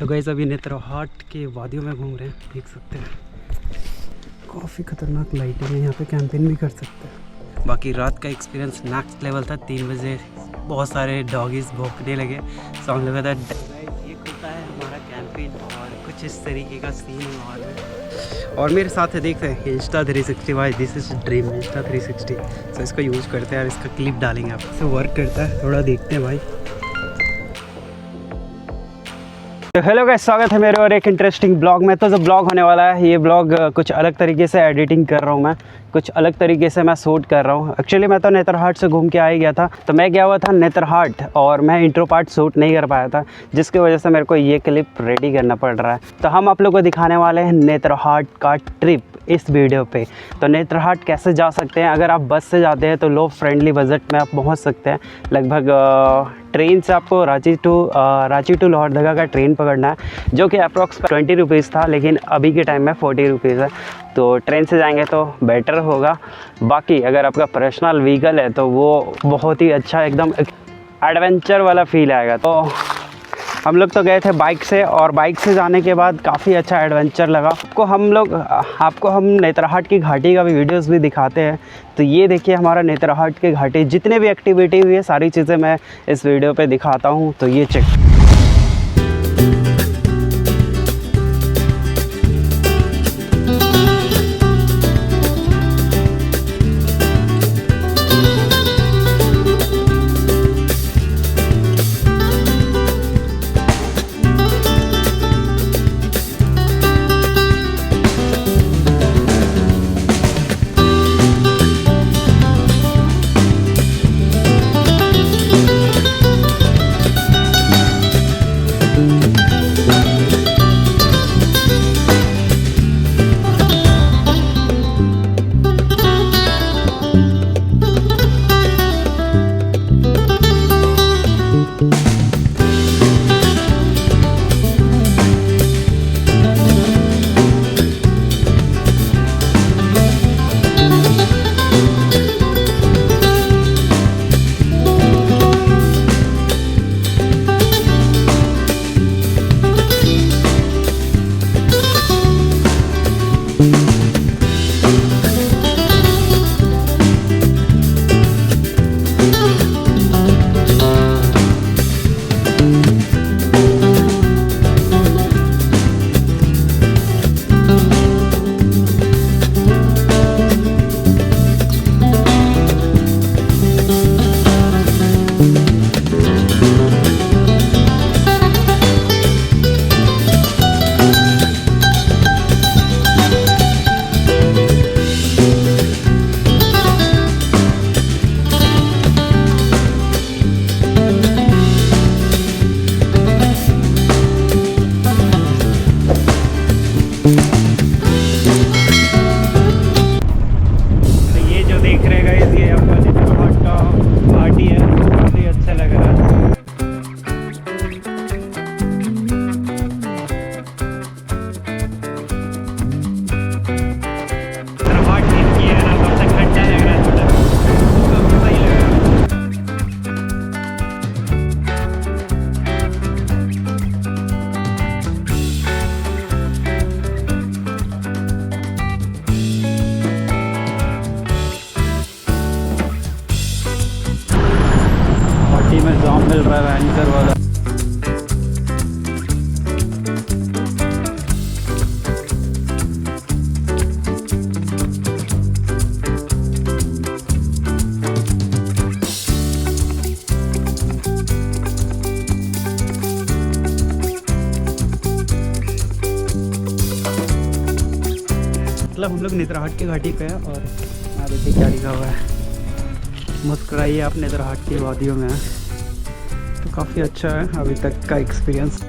Guys अभी नेत्रहाट के वादियों में घूम रहे हैं, देख सकते हैं काफ़ी खतरनाक लाइटिंग है यहाँ पे, कैंपेन भी कर सकते हैं। बाकी रात का एक्सपीरियंस नेक्स्ट लेवल था। 3 बजे बहुत सारे डॉगीज भौंकने लगे, सॉन्ग लगा था। ये होता है हमारा कैंपेन और कुछ इस तरीके का सीन है वहाँ में। और मेरे साथ है, देखते हैं इंस्टा 360 भाई, दिस इज ड्रीम इंस्टा 360। तो इसको यूज़ करते हैं और इसका क्लिप डालेंगे आप। इससे वर्क करता है, थोड़ा देखते हैं भाई। तो हेलो गाइस, स्वागत है मेरे और एक इंटरेस्टिंग ब्लॉग में। तो जो ब्लॉग होने वाला है, ये ब्लॉग कुछ अलग तरीके से एडिटिंग कर रहा हूँ मैं, कुछ अलग तरीके से मैं शूट कर रहा हूँ। एक्चुअली मैं तो नेत्रहाट से घूम के आ ही गया था, तो मैं गया हुआ था नेत्रहाट और मैं इंट्रो पार्ट शूट नहीं कर पाया था, जिसकी वजह से मेरे को ये क्लिप रेडी करना पड़ रहा है। तो हम आप लोग को दिखाने वाले हैं नेत्रहाट का ट्रिप इस वीडियो पे। तो नेत्रहाट कैसे जा सकते हैं? अगर आप बस से जाते हैं तो लो फ्रेंडली बजट में आप पहुंच सकते हैं। लगभग ट्रेन से आपको रांची टू लोहरदगा का ट्रेन पकड़ना है, जो कि अप्रॉक्स 20 रुपीज़ था, लेकिन अभी के टाइम में 40 रुपीज़ है। तो ट्रेन से जाएंगे तो बेटर होगा। बाकी अगर आपका पर्सनल व्हीकल है तो वो बहुत ही अच्छा, एकदम एडवेंचर वाला फील आएगा। तो हम लोग तो गए थे बाइक से, और बाइक से जाने के बाद काफ़ी अच्छा एडवेंचर लगा। आपको हम नेत्रहाट की घाटी का भी वीडियोस भी दिखाते हैं। तो ये देखिए हमारा नेत्रहाट की घाटी, जितने भी एक्टिविटी हुई है सारी चीज़ें मैं इस वीडियो पे दिखाता हूँ। तो ये चेक में जाम मिल रहा है एंकर वाला। मतलब हम लोग नेत्रहाट की घाटी पे है, और यहाँ देखिए क्या लिखा हुआ है, मुस्कुराइए आप नेत्रहाट की वादियों में। तो काफ़ी अच्छा है अभी तक का एक्सपीरियंस।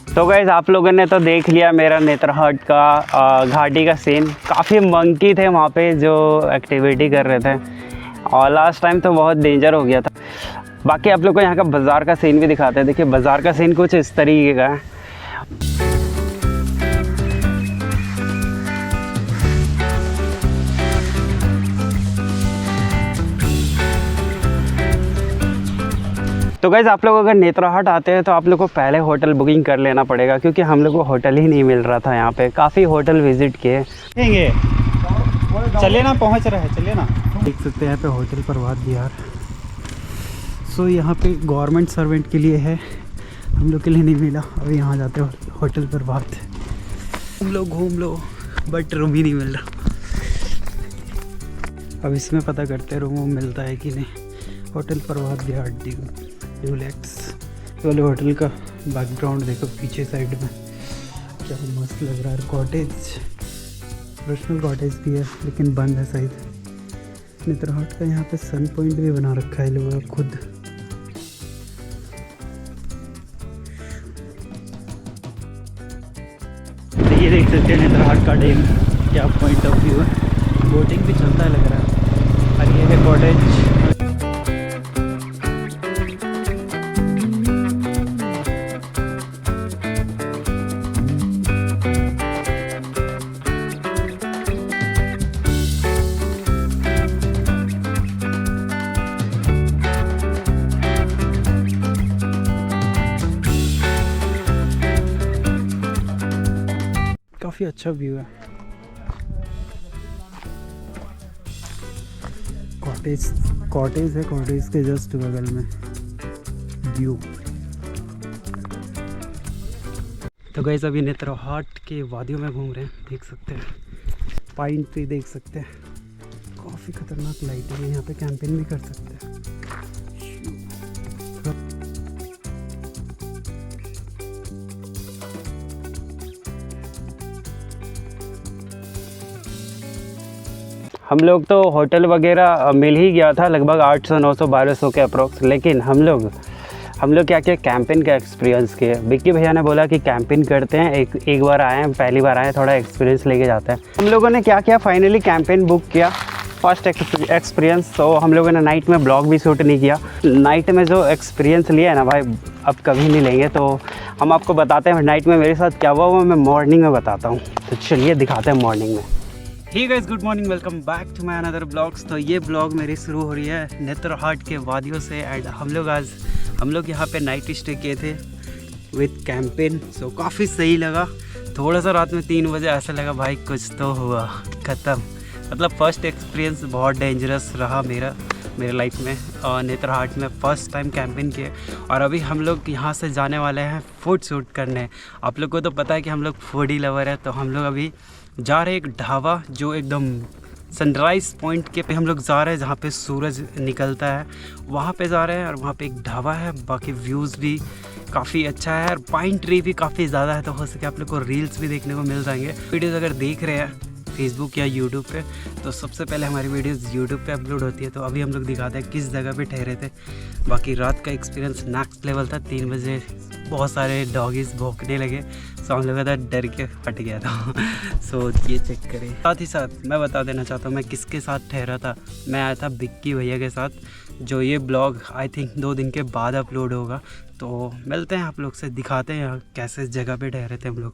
तो गाइस आप लोगों ने तो देख लिया मेरा नेत्रहाट का घाटी का सीन। काफ़ी मंकी थे वहाँ पे जो एक्टिविटी कर रहे थे, और लास्ट टाइम तो बहुत डेंजर हो गया था। बाकी आप लोग को यहाँ का बाज़ार का सीन भी दिखाते हैं। देखिए बाज़ार का सीन कुछ इस तरीके का है। तो गाइज़ आप लोग अगर नेत्राहाट आते हैं तो आप लोग को पहले होटल बुकिंग कर लेना पड़ेगा, क्योंकि हम लोग को होटल ही नहीं मिल रहा था। यहाँ पे काफ़ी होटल विजिट किए, चलिए ना, पहुँच रहे हैं, चलिए ना। देख सकते हैं यहाँ पे होटल प्रभात विहार। सो यहाँ पे गवर्नमेंट सर्वेंट के लिए है, हम लोग के लिए नहीं मिला। अभी यहाँ जाते हो होटल प्रभात, घूम लो बट रूम ही नहीं मिल रहा। अब इसमें पता करते हैं रूम मिलता है कि नहीं। होटल प्रभात विहार ड्यूलेक्स वाले होटल का बैकग्राउंड देखो पीछे साइड में, क्या मस्त लग रहा है। कॉटेज, प्रोफेशनल कॉटेज भी है लेकिन बंद है शायद। नेत्राहाट का यहाँ पे सन पॉइंट भी बना रखा है लोगों खुद। तो ये देख सकते हैं नेत्राहाट का डैम, क्या पॉइंट ऑफ व्यू है। बोटिंग भी चलता है लग रहा है। और ये है कॉटेज। काफ़ी अच्छा व्यू है। कॉटेज है, कॉटेज के जस्ट बगल में व्यू। तो गाइस अभी नेत्राहाट के वादियों में घूम रहे हैं, देख सकते हैं पाइन ट्री देख सकते हैं। काफ़ी खतरनाक लाइटिंग है यहाँ पे, कैंपिंग भी कर सकते हैं। हम लोग तो होटल वगैरह मिल ही गया था लगभग 800 900 1200 के अप्रोक्स, लेकिन हम लोग क्या क्या कैंपिंग का एक्सपीरियंस किए। विक्की भैया ने बोला कि कैंपिंग करते हैं, एक बार आए हैं, पहली बार आए हैं, थोड़ा एक्सपीरियंस लेके जाते हैं। हम लोगों ने क्या किया, फाइनली कैंपिंग बुक किया, फर्स्ट एक्सपीरियंस। तो हम लोगों ने नाइट में ब्लॉग भी शूट नहीं किया। नाइट में जो एक्सपीरियंस लिया है ना भाई, अब कभी नहीं लेंगे। तो हम आपको बताते हैं नाइट में मेरे साथ क्या हुआ, वो मैं मॉर्निंग में बताता हूँ। तो चलिए दिखाते हैं मॉर्निंग में। Hey guys, good morning, welcome back to my another vlogs. तो ये ब्लॉग मेरी शुरू हो रही है नेत्राहाट के वादियों से। एंड हम लोग यहाँ पे नाइट स्टे किए थे विथ कैंपिंग। सो काफ़ी सही लगा। थोड़ा सा रात में 3 बजे ऐसा लगा भाई कुछ तो हुआ, ख़त्म। मतलब फ़र्स्ट एक्सपीरियंस बहुत डेंजरस रहा मेरे लाइफ में। और नेत्राहाट में फ़र्स्ट टाइम कैंपिंग किए। और अभी हम लोग यहाँ से जाने वाले हैं फूड शूट करने। आप लोग को तो पता है कि हम लोग फूडी लवर है, तो हम लोग अभी जा रहे हैं एक ढाबा जो एकदम सनराइज़ पॉइंट के पे हम लोग जा रहे हैं, जहाँ पे सूरज निकलता है वहाँ पे जा रहे हैं। और वहाँ पे एक ढाबा है, बाकी व्यूज़ भी काफ़ी अच्छा है और पाइन ट्री भी काफ़ी ज़्यादा है। तो हो सके आप लोग को रील्स भी देखने को मिल जाएंगे। वीडियोज़ अगर देख रहे हैं फेसबुक या यूट्यूब पे, तो सबसे पहले हमारी वीडियोस यूट्यूब पे अपलोड होती है। तो अभी हम लोग दिखाते हैं किस जगह पे ठहरे थे। बाकी रात का एक्सपीरियंस नेक्स्ट लेवल था। 3 बजे बहुत सारे डॉगीज़ भौंकने लगे, सो हम लोग डर के फट गया था। सो ये चेक करें। साथ ही साथ मैं बता देना चाहता हूँ मैं किसके साथ ठहरा था। मैं आया था विक्की भैया के साथ, जो ये ब्लॉग आई थिंक 2 दिन के बाद अपलोड होगा। तो मिलते हैं आप लोग से, दिखाते हैं यहाँ कैसे जगह पे ठहरे थे हम लोग।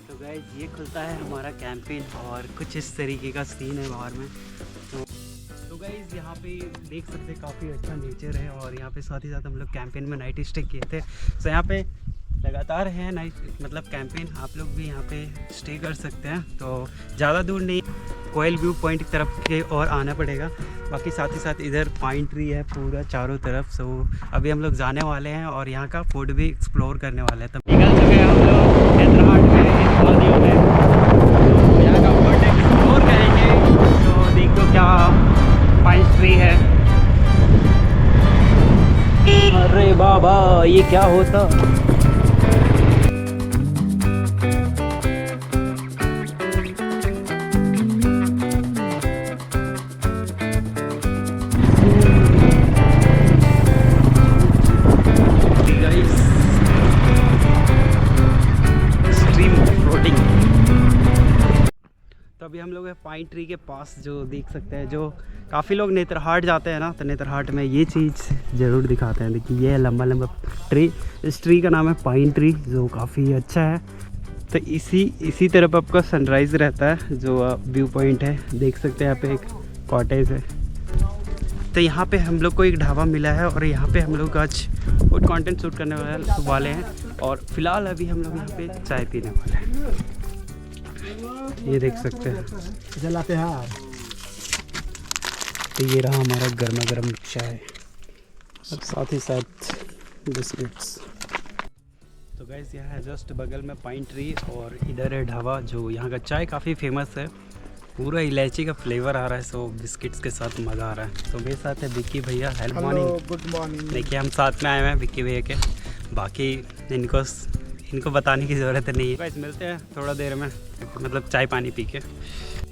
तो गाइस ये खुलता है हमारा कैंपिंग और कुछ इस तरीके का सीन है बाहर में। तो गाइस यहाँ पे देख सकते हैं काफ़ी अच्छा नेचर है। और यहाँ पे साथ ही साथ हम लोग कैंपिंग में नाइट स्टे किए थे। तो यहाँ पे लगातार है नाइट, मतलब कैंपिंग आप लोग भी यहाँ पे स्टे कर सकते हैं। तो ज़्यादा दूर नहीं, कोयल व्यू पॉइंट की तरफ के और आना पड़ेगा। बाकी साथ ही साथ इधर पाइन ट्री है पूरा चारों तरफ। सो अभी हम लोग जाने वाले हैं और यहाँ का फूड भी एक्सप्लोर करने वाले हैं। तब निकल चुके हैं हम लोग नेत्राहाट में, इस वादियों में। तो यहाँ का फूड एक्सप्लोर करेंगे। तो देखो क्या पाइन ट्री है। अरे बाबा ये क्या होता। तो अभी हम लोग पाइन ट्री के पास, जो देख सकते हैं, जो काफ़ी लोग नेत्राहाट जाते हैं ना, तो नेत्राहाट में ये चीज़ ज़रूर दिखाते हैं। देखिए ये है लंबा लंबा ट्री, इस ट्री का नाम है पाइन ट्री, जो काफ़ी अच्छा है। तो इसी तरफ आपका सनराइज़ रहता है, जो व्यू पॉइंट है। देख सकते हैं यहाँ पे एक कॉटेज है। तो यहाँ पे हम लोग को एक ढाबा मिला है और यहाँ पे हम लोग आज फूड कंटेंट शूट करने वाले हैं और फिलहाल अभी हम लोग यहाँ पे चाय पीने वाले हैं। ये देख सकते हैं जलाते हैं। तो ये रहा हमारा गर्मा गर्म चाय और साथ ही साथ बिस्किट्स। तो गाइस यहाँ है जस्ट बगल में पाइन ट्री और इधर है ढाबा जो यहाँ का चाय काफ़ी फेमस है। पूरा इलायची का फ्लेवर आ रहा है, सो बिस्किट्स के साथ मज़ा आ रहा है। तो मेरे साथ है विक्की भैया। Hello morning. Good morning. देखिए हम साथ में आए हुए हैं विक्की भैया के, बाकी इनको बताने की ज़रूरत नहीं है। गाइस मिलते हैं थोड़ा देर में, मतलब चाय पानी पी के।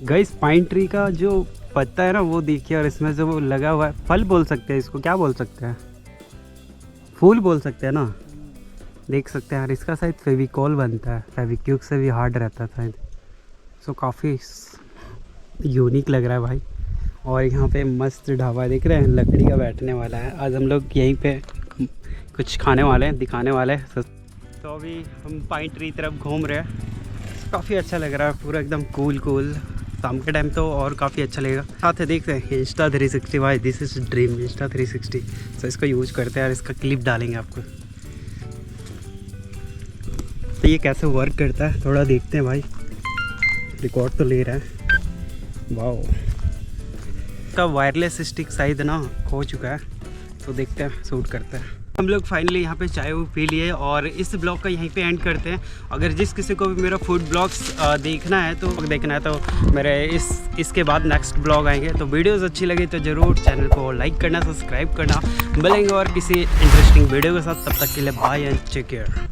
गाइस पाइन ट्री का जो पत्ता है ना वो देखिए, और इसमें जो लगा हुआ है फल बोल सकते हैं इसको, क्या बोल सकते हैं, फूल बोल सकते हैं ना, देख सकते हैं। और इसका शायद फेविकॉल बनता है, फेविक्विक से भी हार्ड रहता था। सो काफ़ी यूनिक लग रहा है भाई। और यहाँ पे मस्त ढाबा देख रहे हैं, लकड़ी का बैठने वाला है। आज हम लोग यहीं पे कुछ खाने वाले हैं, दिखाने वाले हैं। तो अभी हम पाइन ट्री तरफ घूम रहे हैं, काफ़ी अच्छा लग रहा है, पूरा एकदम कूल। शाम के टाइम तो और काफ़ी अच्छा लगेगा। साथ है देखते हैं Insta360 भाई, दिस इज़ ड्रीम Insta360। सो इसको यूज़ करते हैं और इसका क्लिप डालेंगे आपको। तो ये कैसे वर्क करता है थोड़ा देखते हैं भाई, रिकॉर्ड तो ले रहा है। वाओ, का वायरलेस स्टिक शायद ना खो चुका है, तो देखते हैं शूट करते हैं। हम लोग फाइनली यहाँ पे चाय वो पी लिए और इस ब्लॉग का यहीं पे एंड करते हैं। अगर जिस किसी को भी मेरा फूड ब्लॉग्स देखना है तो मेरे इसके बाद नेक्स्ट ब्लॉग आएंगे। तो वीडियोस अच्छी लगी तो ज़रूर चैनल को लाइक करना, सब्सक्राइब करना। मिलेंगे और किसी इंटरेस्टिंग वीडियो के साथ, तब तक के लिए बाय एंड टेक केयर।